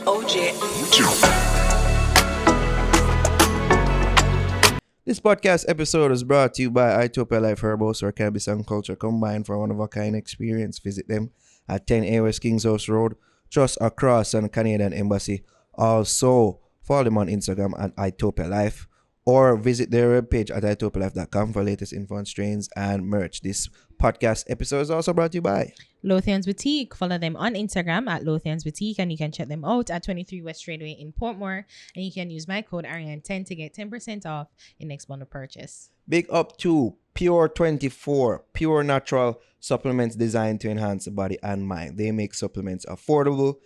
OJ. This podcast episode is brought to you by Itopia Life Herbals, where cannabis and culture combine for a one-of-a-kind experience. Visit them at 10 AOS Kings House Road, just across from the Canadian Embassy. Also, follow them on Instagram at Itopia Life, or visit their webpage at itopialife.com for latest info on strains and merch. This podcast episode is also brought to you by Lothian's Boutique. Follow them on Instagram at Lothian's Boutique, and you can check them out at 23 West Tradeway in Portmore. And you can use my code Ari10 to get 10% off your next bundle purchase. Big up to Pure 24, pure natural supplements designed to enhance the body and mind. They make supplements affordable,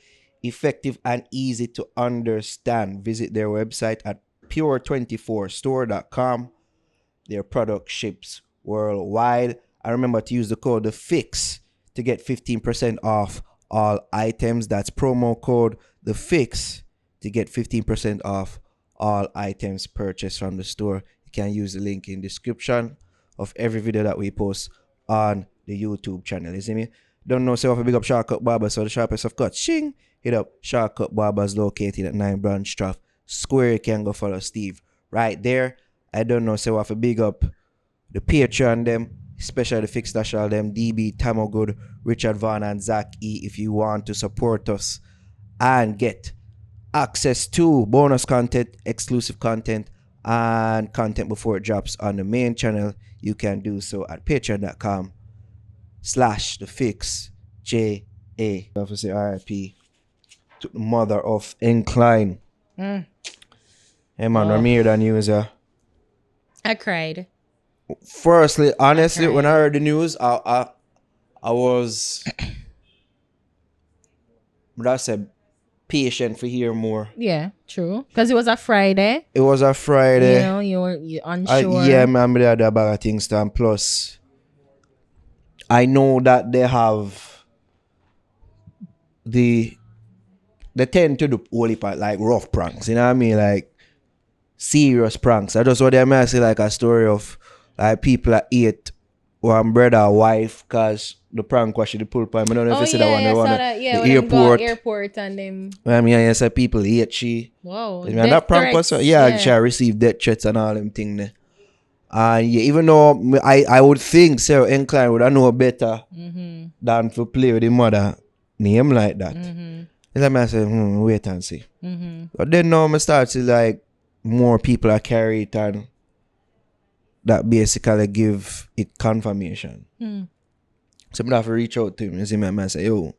effective, and easy to understand. Visit their website at pure24store.com. Their product ships worldwide. And remember to use the code The Fix to get 15% off all items. That's promo code The Fix to get 15% off all items purchased from the store. You can use the link in description of every video that we post on the YouTube channel. You see me? Don't know, so if I big up Shortcut Barber, so the sharpest of cuts. Shing! Hit up Shortcut Barbers located at 9 Branchtraff Square. You can go follow Steve right there. I don't know, so if I big up the Patreon them, especially the Fix National them, DB, Tamogood, Richard Vaughn, and Zach E. If you want to support us and get access to bonus content, exclusive content, and content before it drops on the main channel, you can do so at patreon.com/thefixja. I have to say RIP to the mother of Nklyne. Hey man, I'm here the news. I cried. Firstly, honestly, when I heard the news, I was that's a patient for hear more. Yeah, true. Because it was a Friday. It was a Friday. You know, you're unsure. Yeah, I remember the other bag of things done. Plus, I know that they have they tend to do only part like rough pranks. You know what I mean? Like serious pranks. I just what they might say like a story of like people that ate one brother or wife because the prank was she the pull pipe. I don't know if you see that one. The one at Yeah, the airport. Airport and them. I mean, I said people ate she. Wow. I mean, that prank was she received death threats and all them things there. And yeah, even though I would think Sarah Nklyne would have known better than to play with the mother name like that. It's like I say, wait and see. But then now I start to like more people are carry it and that basically give it confirmation. So I have to reach out to him. You see me, I say, yo,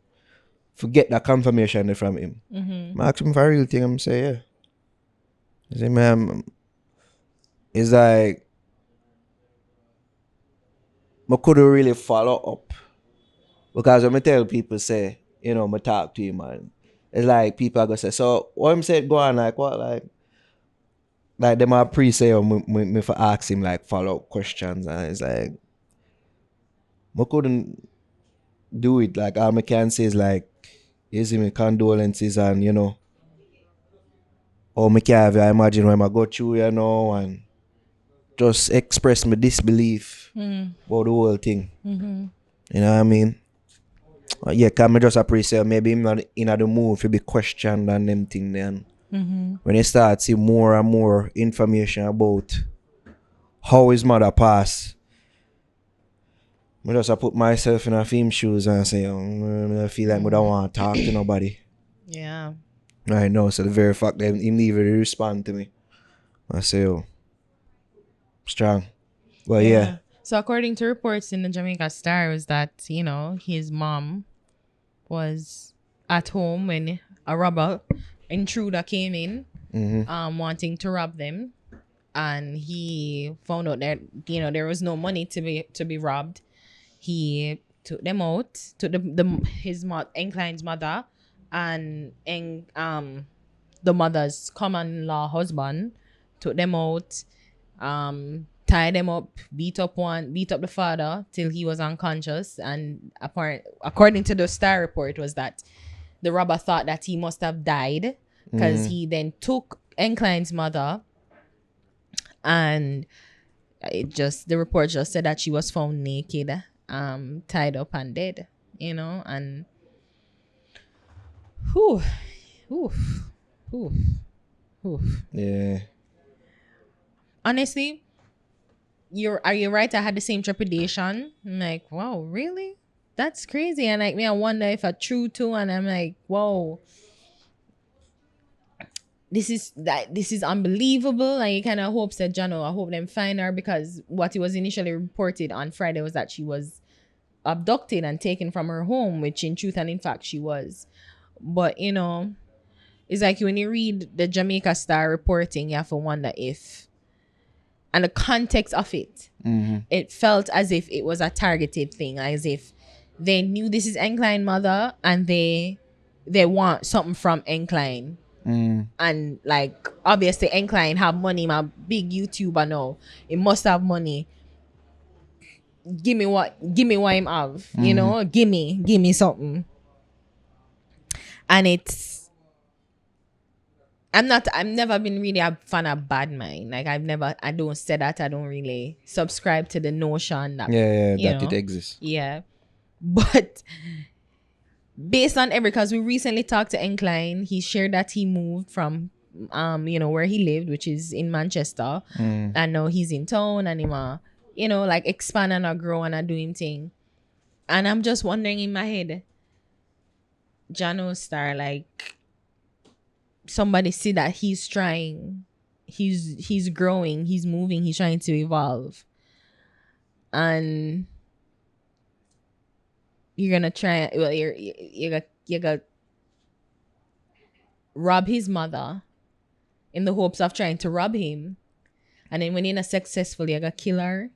forget that confirmation from him. I ask him for a real thing, I'm say, yeah. You see me, it's like I couldn't really follow up. Because when I tell people, say, you know, I talk to him, man, it's like people are going to say, so what I'm saying, go on, like, what, like them are pre-say or me for ask him like follow-up questions, and it's like I couldn't do it. Like all I can say is like, you see me, condolences, and you know, or me can I imagine when I go through, you know, and just express my disbelief about the whole thing. You know what I mean? Yeah, can I just appreciate maybe I'm not in the mood to be questioned and them thing then. When you start see more and more information about how his mother passed, I just put myself in a film shoes and say, I feel like I don't want to talk to nobody. Yeah. Right now, so the very fact that he never respond to me, I say, strong. Well, yeah. So according to reports in the Jamaica Star, was that, you know, his mom was at home when a robber intruder came in, wanting to rob them, and he found out that, you know, there was no money to be robbed. He took them out, took Nklyne's mother and the mother's common-law husband, took them out, tied them up, beat up the father till he was unconscious. And according to the Star report, was that the robber thought that he must have died because he then took Nklyne's mother, and the report just said that she was found naked, tied up and dead, you know. And Oof. Oof. Oof. Yeah. Honestly, are you right? I had the same trepidation. I'm like, wow, really? That's crazy. And like me, I wonder if I true too. And I'm like, whoa, this is unbelievable. And you kind of hope that Jano, I hope them find her, because what it was initially reported on Friday was that she was abducted and taken from her home, which in truth and in fact she was. But you know, it's like when you read the Jamaica Star reporting, you have to wonder if, and the context of it, it felt as if it was a targeted thing, as if they knew this is Nklyne mother and they want something from Nklyne. And like obviously Nklyne have money, my big YouTuber now. It must have money. Give me what him have, you know, give me something. And I've never been really a fan of bad mind. Like I don't say that. I don't really subscribe to the notion that, That it exists. Yeah. But based on because we recently talked to Nklyne, he shared that he moved from where he lived, which is in Manchester. And now he's in town and him like expand and grow and do him thing. And I'm just wondering in my head, Jano Star, like somebody see that he's trying, he's growing, he's moving, he's trying to evolve, and you're gonna try, well, you're gonna rob his mother in the hopes of trying to rob him, and then when you're not successful, you're gonna kill her.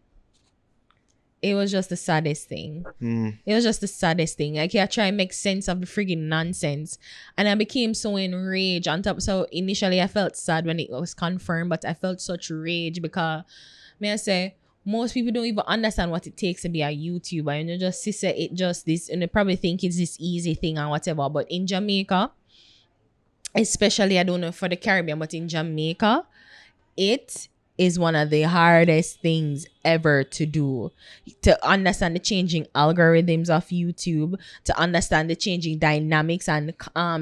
It was just the saddest thing. It was just the saddest thing. Like, I try and make sense of the friggin' nonsense. And I became so enraged on top. So initially I felt sad when it was confirmed, but I felt such rage because, may I say, most people don't even understand what it takes to be a YouTuber. And you just see it just this, and they probably think it's this easy thing or whatever. But in Jamaica, especially, I don't know for the Caribbean, but in Jamaica, it is one of the hardest things ever to do, to understand the changing algorithms of YouTube, to understand the changing dynamics and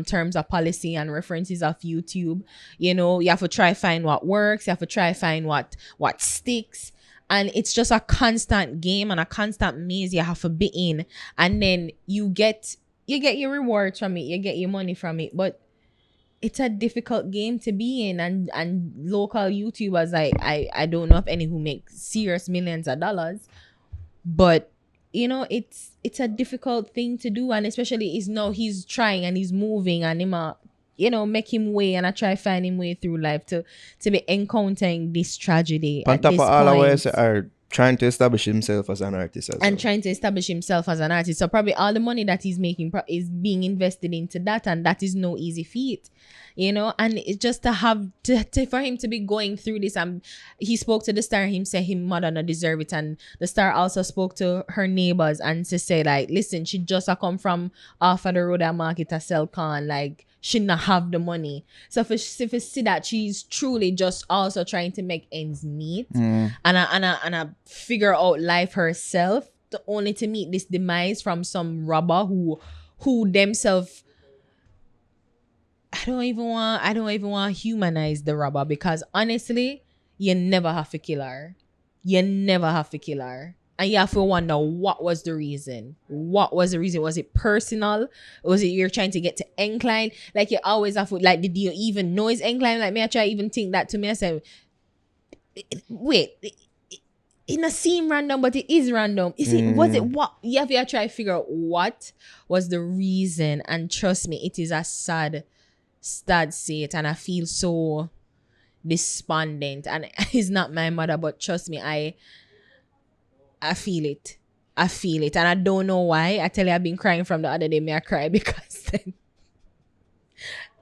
terms of policy and references of YouTube. You know, you have to try find what works, you have to try find what sticks, and it's just a constant game and a constant maze you have to be in, and then you get your rewards from it, you get your money from it, but it's a difficult game to be in, and local YouTubers, I don't know of any who make serious millions of dollars, but it's a difficult thing to do, and especially is now he's trying and he's moving and him make him way, and I try find him way through life to be encountering this tragedy On at top this of all point. are trying to establish himself as an artist as well. Trying to establish himself as an artist. So probably all the money that he's making is being invested into that, and that is no easy feat, and it's just to have to for him to be going through this. He spoke to the Star, him say him mother not deserve it, and the Star also spoke to her neighbors and to say, like, listen, she just a come from off of the road and market to sell corn, like she not have the money. So if you see that she's truly just also trying to make ends meet and I figure out life herself, only to meet this demise from some robber who themselves, I don't even want to humanize the robber, because honestly, you never have to kill her. You never have to kill her. And you have to wonder, what was the reason? What was the reason? Was it personal? Was it you're trying to get to Nklyne? Like, you always have to, like, did you even know it's Nklyne? Like, me, I try even think that to me. I say, wait, it not seem random, but it is random. Is it? Was it what? You have to try to figure out what was the reason. And trust me, it is a sad state, and I feel so despondent. And it's not my mother, but trust me, I feel it. And I don't know why. I tell you, I've been crying from the other day. I cry because then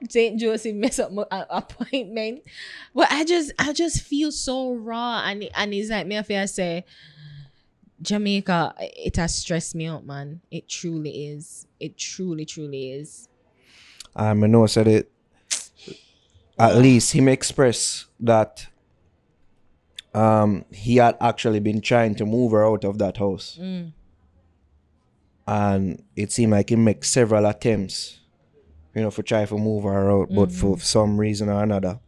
St. Joseph messed up my appointment. But I just feel so raw. And it's like, me, I say, Jamaica, it has stressed me out, man. It truly is. It truly, truly is. I know said it. At least he may express that he had actually been trying to move her out of that house. And it seemed like he made several attempts, for try to move her out, but for some reason or another,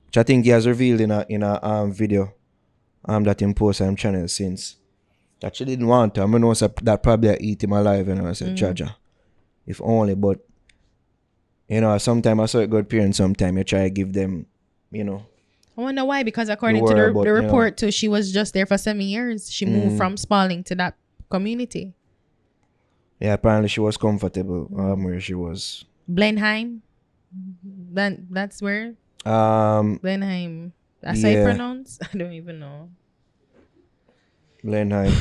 which I think he has revealed in a video that he posted on channel since, that she didn't want to. I know that probably eat him alive, and I said, Jaja, if only. But sometimes I saw a good parent, sometimes you try to give them, I wonder why, because according to the report too, she was just there for 7 years. She moved from Spalding to that community. Yeah, apparently she was comfortable where she was. Blenheim? That's where? Blenheim. That's how you pronounce? I don't even know. Blenheim.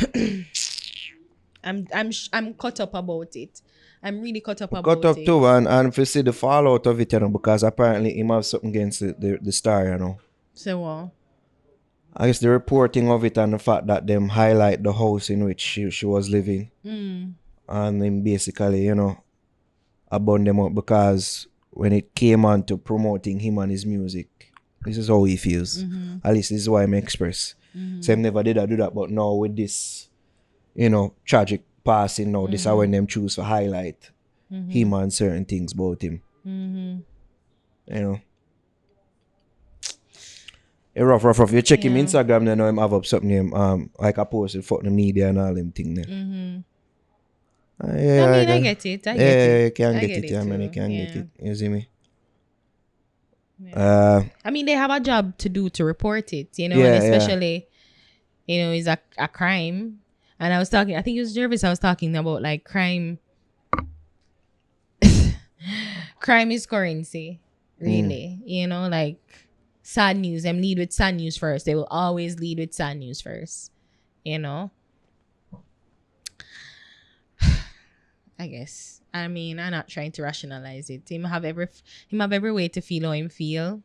I'm caught up about it. I'm really caught up about it. Caught up too, and if you see the fallout of it, because apparently he has something against the star, So what? I guess the reporting of it and the fact that them highlight the house in which she was living. And then basically, abund them up, because when it came on to promoting him and his music, this is how he feels. At least this is why I'm express. So him never did do that, but now with this, tragic passing now, this is when them choose to highlight him and certain things about him. Rough. You check him Instagram, then him have up something like I posted for the media and all them things there. I get it. You can get it. You can get it. You see me? Yeah. They have a job to do to report it, and especially, it's a crime. And I think it was Jervis I was talking about, like, crime. Crime is currency, really. Like, sad news. Them lead with sad news first. They will always lead with sad news first. I guess. I'm not trying to rationalize it. Him have every way to feel how him feel.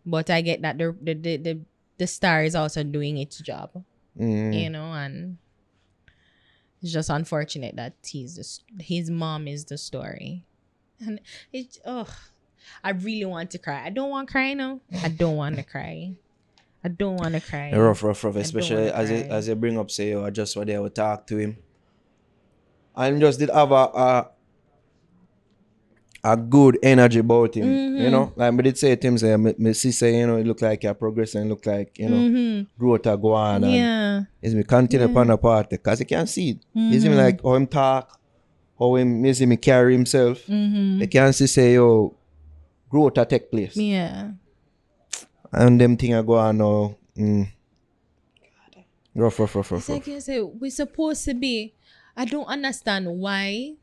But I get that the star is also doing its job. And it's just unfortunate that his mom is the story. And I really want to cry. I don't want to cry now. I don't want to cry. Rough. Especially as you bring up, say, I just what they would talk to him. And just did have a good energy about him, Like I did say to him, say, me see say, it look like you're progressing, look like, growth are go on. And is me continue upon the part, because you can see it. Is him like how him talk, how him see me carry himself. You can see say, growth a take place. Yeah. And them thing are go on now. Rough. It's like you say, we're supposed to be. I don't understand why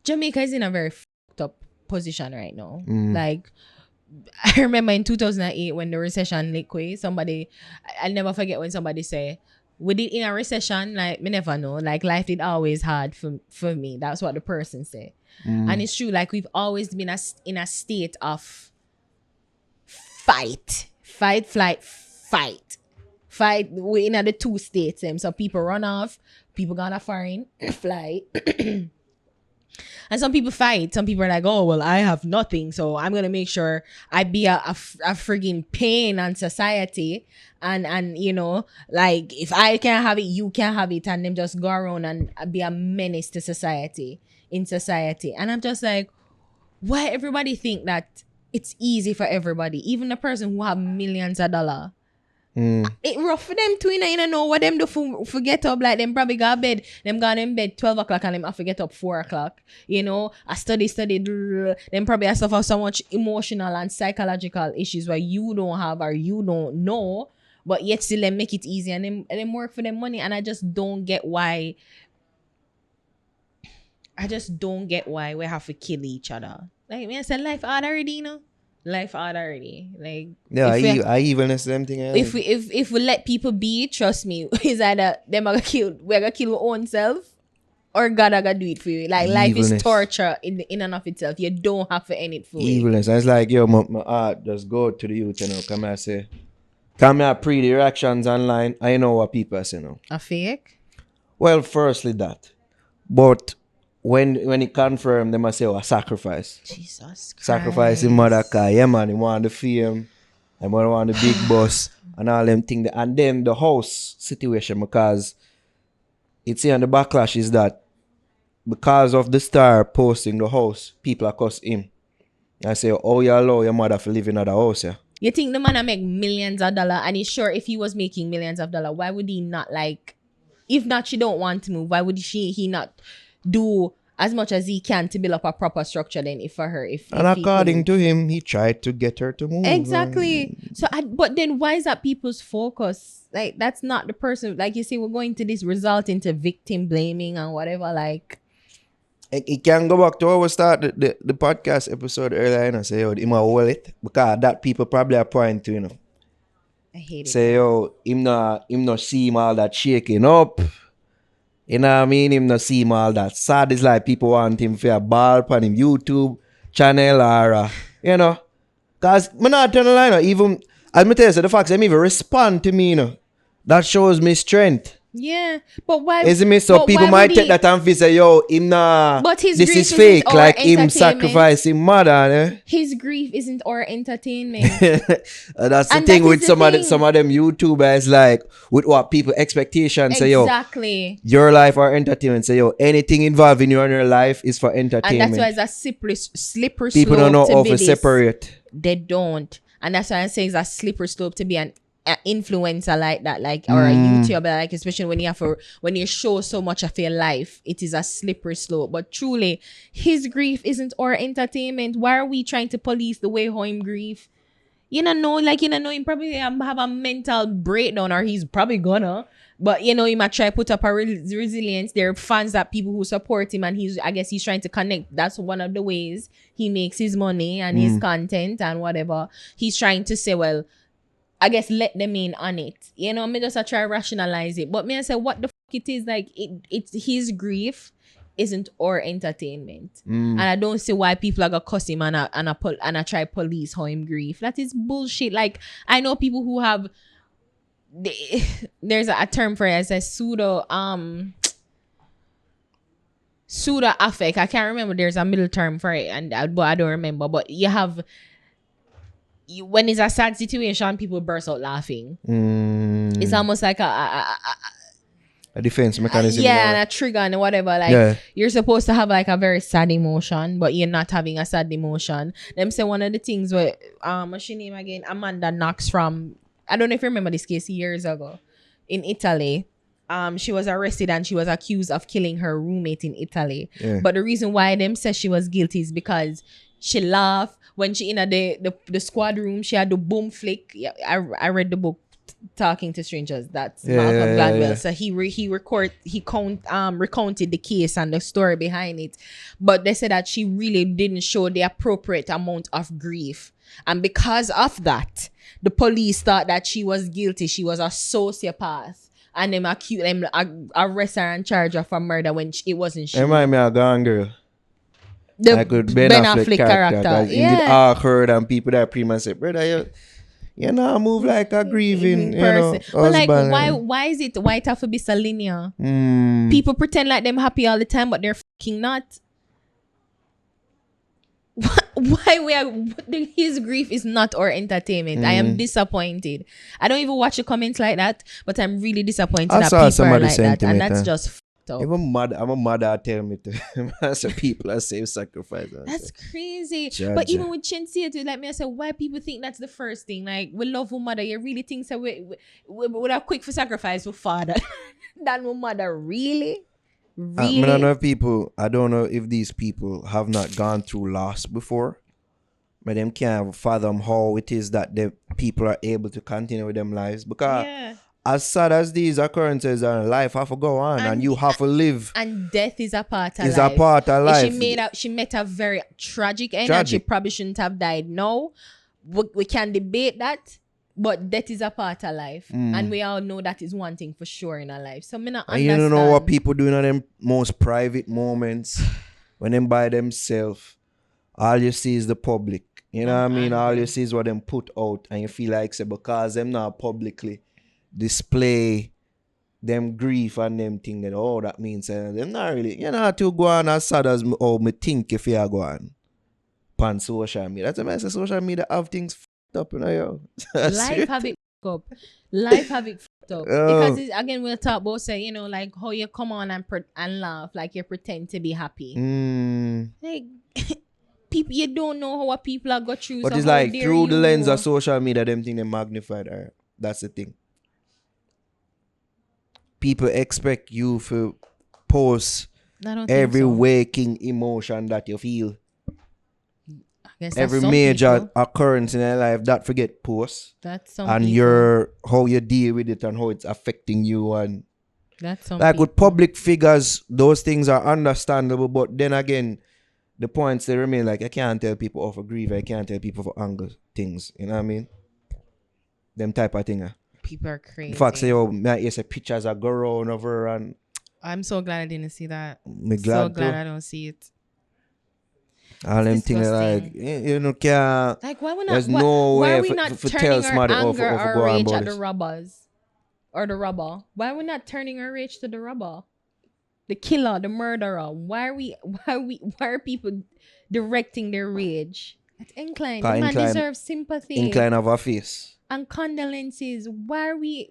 Jamaica is in a very fucked up position right now. Like, I remember in 2008 when the recession liquid, I'll never forget when somebody say, we did in a recession, like, me never know, like, life is always hard for me. That's what the person say. And it's true, like, we've always been in a state of fight, flight. We're in the two states. So people run off, people gonna foreign, fly. And some people fight. Some people are like, oh, well, I have nothing, so I'm gonna make sure I be a frigging pain on society. And like, if I can't have it, you can't have it, and them just go around and be a menace to society, in society. And I'm just like, why everybody think that it's easy for everybody, even the person who have millions of dollars? It rough for them too, know what them do forget up, like them probably got bed, them gone in bed 12 o'clock and them have to get up 4 o'clock, I study, them probably have suffer so much emotional and psychological issues where you don't have or you don't know, but yet still them make it easy, and them work for them money. And I just don't get why we have to kill each other. Like, I said, life hard already, Life hard already. Like, I even the same thing. If we let people be, trust me, is either we're gonna kill our own self, or God are gonna do it for you. Like, life is torture in and of itself. You don't have to end it for evilness. And it's like, my art just go to the youth, come here say, come here pre the reactions online. I know what people say now. A fake? Well, firstly that, but when it confirmed, they must say, a sacrifice. Jesus Christ. Sacrificing mother car. Yeah, man, he want the fame. I want the big boss and all them things. And then the house situation, because it's here on the backlash is that because of the star posting the house, people accuse him. I say, oh, you allow your mother to live in another house, yeah. You think the man make millions of dollars, and he's sure if he was making millions of dollars, why would he not, like, if not she don't want to move, why would he not do as much as he can to build up a proper structure then if for her? And according to him, he tried to get her to move. Exactly. So, but then why is that people's focus? Like, that's not the person. Like you say, we're going to this result into victim blaming and whatever. Like, it can go back to how we started the podcast episode earlier, you know, say, yo, him a wallet, because that people probably are pointing to, you know. I hate it. Say, yo, him not see him all that shaking up. You know what I mean? Him not see him all that sad. It's like people want him for a ball on him YouTube channel or, you know. Because I'm not telling a lie, you know, even, as me tell you, so the fact that him even respond to me, you know, that shows me strength. Yeah, but why? Isn't it? So people might take that and feel say, yo, him nah, but his this grief is fake, like him sacrificing sacrificing mother. Eh? His grief isn't our entertainment. That's the thing with some of them YouTubers, like with what people expectations say, yo, exactly. Your life or entertainment. Say, yo, anything involving you in your life is for entertainment. And that's why it's a slippery slope. People don't know how to separate. They don't, and that's why I say it's a slippery slope to be an influencer like that, like, or a YouTuber, like, especially when you show so much of your life, it is a slippery slope. But truly, his grief isn't our entertainment. Why are we trying to police the way how him grieve? You know, him probably have a mental breakdown, or he's probably gonna. But he might try to put up a resilience. There are fans, that people who support him, and I guess he's trying to connect. That's one of the ways he makes his money and his content and whatever. He's trying to say, well, I guess let them in on it. Me just try to rationalize it. But me I say what the fuck it is, like, it's his grief isn't our entertainment. And I don't see why people are gonna cuss him and I try police how him grief. That is bullshit. Like, I know people who have there's a term for it as a pseudo affect. I can't remember. There's a middle term for it, but I don't remember. But you have, when it's a sad situation, people burst out laughing. It's almost like a defense mechanism. And a trigger and whatever. Like, you're supposed to have like a very sad emotion, but you're not having a sad emotion. Them say one of the things where what's she name again? Amanda Knox from, I don't know if you remember this case years ago in Italy. She was arrested and she was accused of killing her roommate in Italy. But the reason why them said she was guilty is because she laughed when she in the squad room. She had the boom flick. Yeah, I read the book Talking to Strangers. That's Malcolm Gladwell. So he recounted the case and the story behind it. But they said that she really didn't show the appropriate amount of grief, and because of that, the police thought that she was guilty. She was a sociopath, and them arrest her and charge her for murder when it wasn't she. Remind me of Gone Girl. The Ben Affleck character. Yeah. It awkward and people that pretty much say, brother, you know, move like a grieving person. But like, why is it white have to be so linear? People pretend like them happy all the time, but they're fucking not. His grief is not our entertainment. I am disappointed. I don't even watch the comments like that, but I'm really disappointed that people are like that, and that's just fucked up. Even I'm a mother tell me to so people are self sacrifice. That's crazy. But even with Chinsia, like me, I said, why people think that's the first thing? Like, we love our mother. You really think so? We are quick for sacrifice for father than our mother, really? Really? I don't know if these people have not gone through loss before, but them can't fathom how it is that the people are able to continue with them lives, because as sad as these occurrences are in life, have to go on and you have to live. And death is a part of life. It's a part of life. She met a very tragic end, and she probably shouldn't have died. No, we can debate that. But that is a part of life. And we all know that is one thing for sure in our life. So me not understand. And you don't know what people do in them most private moments when them by themselves. All you see is the public. You know what I mean? All you see is what them put out. And you feel like, say, because them not publicly display them grief and them thing, that that means them not really, you know, to go on as sad as me think if you are going on social media. That's why I say social media have things up, you know, yo. Life have it up. Life have it fucked up. Because again, we'll talk about say, you know, like how you come on and laugh, like you pretend to be happy. Like people, you don't know how people are go through. But so it's like through the lens of social media, them think they magnified. That's the thing. People expect you to post every waking emotion that you feel. Every major occurrence in your life that forget post. That's some and people. how you deal with it and how it's affecting you. And that's some like people. with public figures, those things are understandable, but then again, the points they remain. Like I can't tell people off for grief, I can't tell people for anger things, you know what I mean? Them type of thing. People are crazy. The fact say, yo, I see pictures of go around over, and I'm so glad I didn't see that. I'm glad I don't see it. All them things like, you know, can't. Like, why we not? There's no why way are we not for turning tell our somebody anger off or go on rage about at the this. robbers or the robber? Why are we not turning our rage to the robber, the killer, the murderer? Why are people directing their rage at Nklyne? The man deserves sympathy. Nklyne have a face. And condolences. Why are we?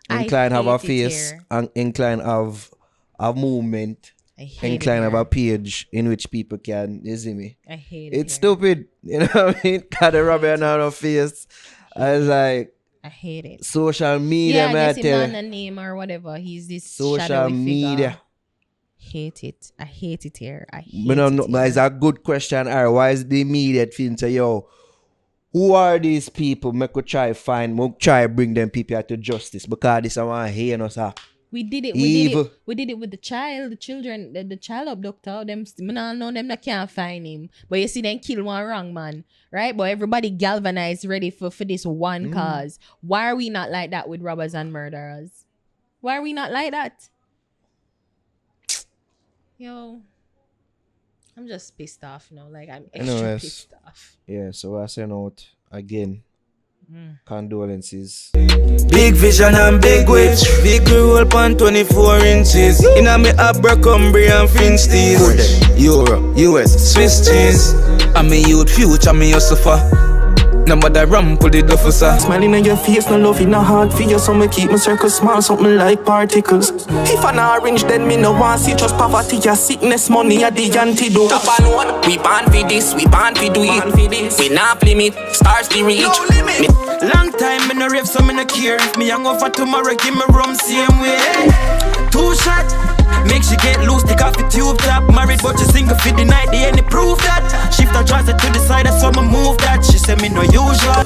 Nklyne have a face, and Nklyne have a movement. Nklyne have a page in which people can, you see me? I hate it. It's stupid, you know what I mean? Got the rubber on our face. I was like, I hate it. Social media, yeah, I guess tell him not a name or whatever. He's this social shadowy media. Figure. Hate it. I hate it here. I hate it. But it's a good question. Why is the media feeling say, yo, who are these people? Me could try bring them people to justice because this is one here us up. We did it. We did it with the children, the child abductor. Them, I know them that can't find him. But you see, them kill one wrong man, right? But everybody galvanized, ready for this one cause. Why are we not like that with robbers and murderers? Why are we not like that? Yo, I'm just pissed off now. Like I'm extra pissed off. Yeah. So I send out again. Condolences. Big vision and big witch. Big roll on 24 inches. In a me Abercrombie and Finstees. Euro, US, Swiss cheese. I'm a youth future, me suffer. Nobody rum pull the duffel, sir. Smiling on your face, no love in a heart for you. So me keep my circle small, something like particles. If I'm not orange, then me no want see just poverty, your sickness, money, or the antidote. Top and one, we born for this, we born for do it. We not limit, stars the reach. No limit. Long time me no rave, so me no care. If me hang over tomorrow, give me rum same way. 2 shot, make she get loose, take off the tube top. Married but she single for the night, the any proof that. Shift her trousers to the side, that's how me move that. She said me no usual.